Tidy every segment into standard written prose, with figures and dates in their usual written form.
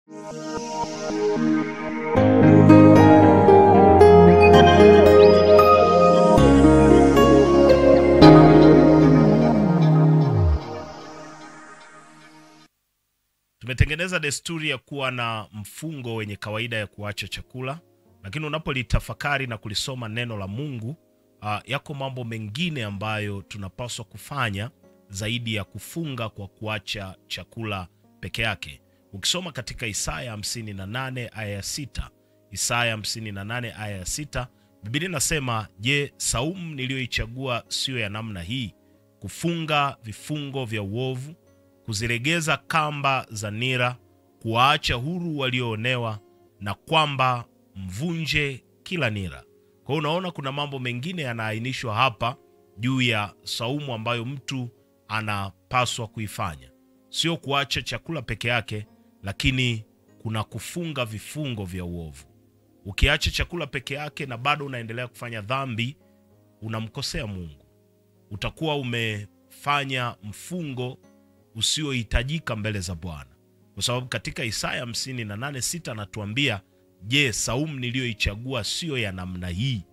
Tumetengeneza desturi ya kuwa na mfungo wenye kawaida ya kuacha chakula, lakini unapolitafakari na kulisoma neno la Mungu, yako mambo mengine ambayo tunapaswa kufanya zaidi ya kufunga kwa kuacha chakula peke yake. Ukisoma katika Isaya 58 aya 6, Isaya 58 aya 6, Biblia inasema, "Je, saumu niliyoichagua sio ya namna hii, kufunga vifungo vya uovu, kuzilegeza kamba za nira, kuwaacha huru walioonewa, na kwamba mvunje kila nira." Kwa hiyo unaona kuna mambo mengine yanaainishwa hapa juu ya saumu ambayo mtu anapaswa kuifanya. Sio kuacha chakula peke yake, lakini kuna kufunga vifungo vya uovu. Ukiacha chakula peke yake na bado unaendelea kufanya dhambi, unamkosea Mungu. Utakuwa umefanya mfungo usiohitajika mbele za Bwana. Kwa sababu katika Isaya 58:6 anatuambia, "Je, saumu niliyoichagua sio ya namna hii?"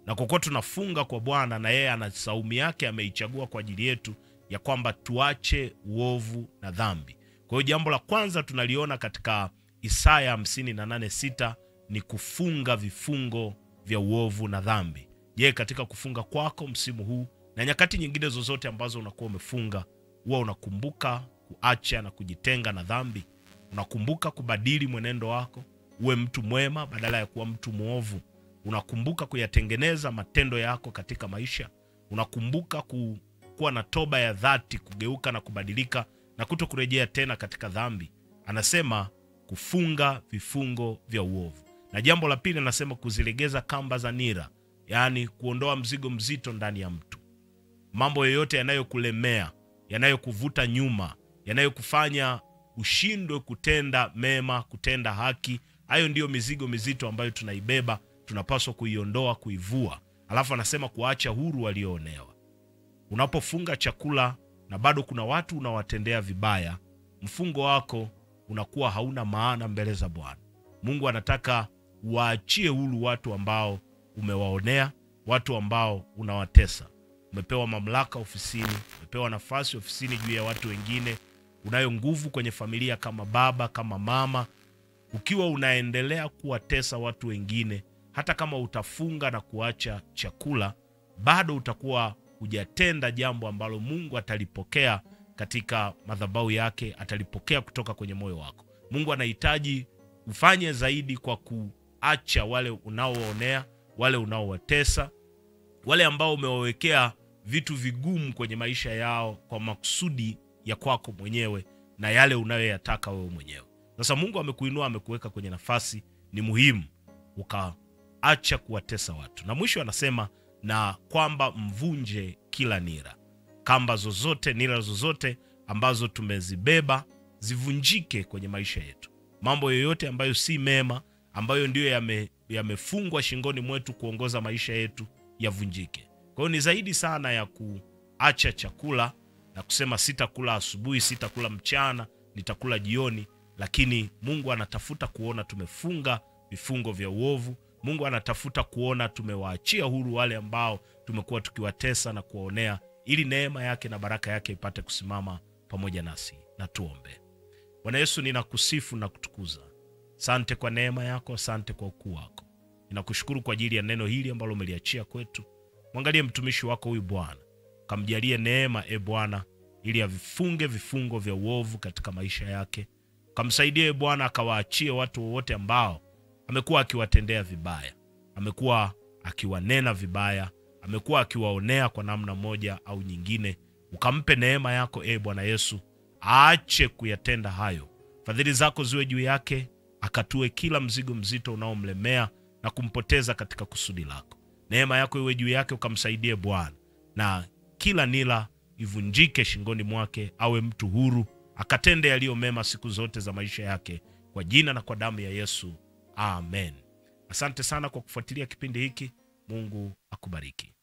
Na kwa kuwa tunafunga kwa Bwana, na yeye ana saumu yake ameichagua kwa ajili yetu, ya kwamba tuache uovu na dhambi. Kwa hiyo jambo la kwanza tunaliona katika Isaya 58:6 ni kufunga vifungo vya uovu na dhambi. Je, katika kufunga kwako msimu huu na nyakati nyingine zozote ambazo unakuwa umefunga, huwa unakumbuka kuacha na kujitenga na dhambi? Unakumbuka kubadili mwenendo wako uwe mtu mwema badala ya kuwa mtu muovu? Unakumbuka kuyatengeneza matendo yako katika maisha? Unakumbuka kuwa na toba ya dhati, kugeuka na kubadilika na kutokurejea tena katika dhambi? Anasema kufunga vifungo vya uovu. Na jambo la pili anasema kuzilegeza kamba za nira, yaani kuondoa mzigo mzito ndani ya mtu. Mambo yoyote yanayokulemea, yanayokuvuta nyuma, yanayokufanya ushindwe kutenda mema, kutenda haki, hayo ndiyo mizigo mizito ambayo tunaibeba, tunapaswa kuiondoa, kuivua. Alafu anasema kuacha huru walioonewa. Unapofunga chakula na bado kuna watu unawatendea vibaya, mfungo wako unakuwa hauna maana mbele za Bwana. Mungu anataka waachie huru watu ambao umewaonea, watu ambao unawatesa. Umepewa mamlaka ofisini, umepewa nafasi ofisini juu ya watu wengine, unayo nguvu kwenye familia kama baba, kama mama. Ukiwa unaendelea kuwatesa watu wengine, hata kama utafunga na kuacha chakula, bado utakuwa hujatenda jambo ambalo Mungu atalipokea katika madhabahu yake, atalipokea kutoka kwenye moyo wako. Mungu anahitaji ufanye zaidi kwa kuacha wale unaoonea, wale unaowatesa, wale ambao umewawekea vitu vigumu kwenye maisha yao kwa makusudi ya kwako mwenyewe na yale unayoyataka wewe mwenyewe. Sasa Mungu amekuinua, amekuweka kwenye nafasi, ni muhimu ukaacha kuwatesa watu. Na mwisho anasema na kwamba mvunje kila nira. Kamba zozote, nira zozote ambazo tumezibeba zivunjike kwenye maisha yetu. Mambo yoyote ambayo si mema, ambayo ndiyo yamefungwa shingoni mwetu kuongoza maisha yetu, yavunjike. Kwa hiyo ni zaidi sana ya kuacha chakula na kusema sitakula asubuhi, sitakula mchana, nitakula jioni. Lakini Mungu anatafuta kuona tumefunga vifungo vya uovu. Mungu anatafuta kuona tumewaachia huru wale ambao tumekuwa tukiwatesa na kuwaonea, ili neema yake na baraka yake ipate kusimama pamoja nasi. Na tuombe. Bwana Yesu, ninakusifu na kutukuza. Asante kwa neema yako, asante kwa ukuu wako. Ninakushukuru kwa ajili ya neno hili ambalo umeliachia kwetu. Mwangalie mtumishi wako huyu Bwana, kamjalie neema Bwana, ili avifunge vifungo vya uovu katika maisha yake. Kamsaidie Bwana, akawaachie watu wote ambao amekuwa akiwatendea vibaya, amekuwa akiwanena vibaya, amekuwa akiwaonea kwa namna moja au nyingine. Ukampe neema yako Bwana Yesu, aache kuyatenda hayo. Fadhili zako ziwe juu yake, akatue kila mzigo mzito unaomlemea na kumpoteza katika kusudi lako. Neema yako iwe juu yake, ukamsaidie Bwana, na kila nila ivunjike shingoni mwake, awe mtu huru, akatende yaliyo mema siku zote za maisha yake, kwa jina na kwa damu ya Yesu. Amen. Asante sana kwa kufuatilia kipindi hiki. Mungu akubariki.